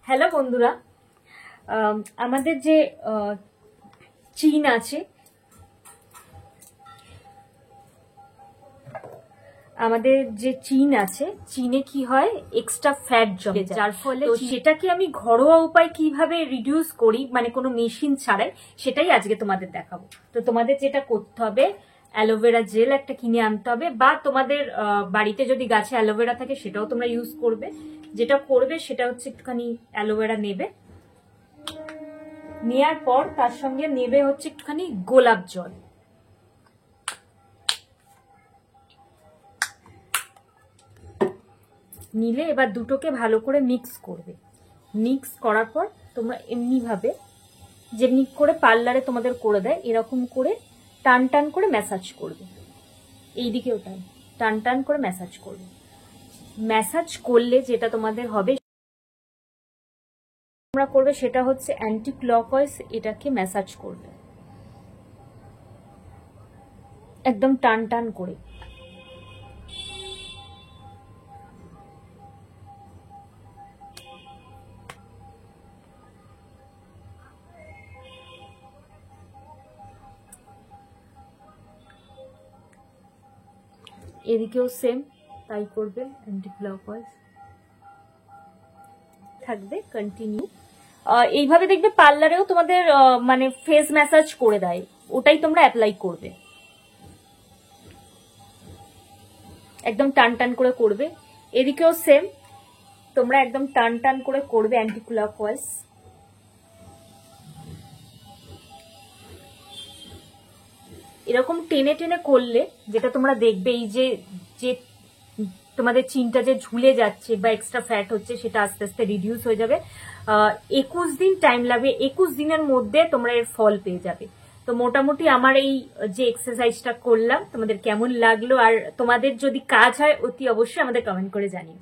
Hello বন্ধুরা, আমাদের যে চিন আছে, চিনে কি হয়, এক্সট্রা ফ্যাট জমে, যার ফলে সেটাকে আমি ঘরোয়া উপায় কিভাবে রিডিউস করি, মানে কোনো মেশিন ছাড়াই, সেটাই আজকে তোমাদের দেখাবো। তো তোমাদের যেটা করতে হবে, অ্যালোভেরা জেল একটা কিনে আনতে হবে, বা তোমাদের বাড়িতে যদি গাছে অ্যালোভেরা থাকে সেটাও তোমরা ইউজ করবে। যেটা করবে সেটা হচ্ছে একটুখানি অ্যালোভেরা নেবে, নেয়ার পর তার সঙ্গে নেবে হচ্ছে একটুখানি গোলাপ জল। নিলে এবার দুটোকে ভালো করে মিক্স করবে। মিক্স করার পর তোমরা এমনি ভাবে, যেমনি করে পার্লারে তোমাদের করে দেয়, এরকম করে টান টান করে ম্যাসাজ করবে। এইদিকেও টান টান করে ম্যাসাজ করবে। ম্যাসাজ করলে যেটা তোমাদের হবে, তোমরা করবে সেটা হচ্ছে অ্যান্টি ক্লকওয়াইজ এটাকে ম্যাসাজ করবে, একদম টান টান করে। এদিকেও সেম তাই করবে, অ্যান্টি ক্লকওয়াইজ থাকবে কন্টিনিউ। এইভাবে দেখবে পার্লারেও তোমাদের মানে ফেস ম্যাসাজ করে দেয়, ওটাই তোমরা অ্যাপ্লাই করবে, একদম টান টান করে করবে। এদিকেও সেম, তোমরা একদম টান টান করে করবে অ্যান্টি ক্লকওয়াইজ। এরকম টেনে টেনে করলে যেটা তোমরা দেখবে, এই যে যে তোমাদের চিনটা যে ঝুলে যাচ্ছে বা এক্সট্রা ফ্যাট হচ্ছে, সেটা আস্তে আস্তে রিডিউস হয়ে যাবে। 21 দিন টাইম লাগবে, 21 দিনের মধ্যে তোমরা এর ফল পেয়ে যাবে। তো মোটামুটি আমার এই যে এক্সারসাইজটা করলাম, তোমাদের কেমন লাগলো, আর তোমাদের যদি কাজ হয় অতি অবশ্যই আমাদের কমেন্ট করে জানিও।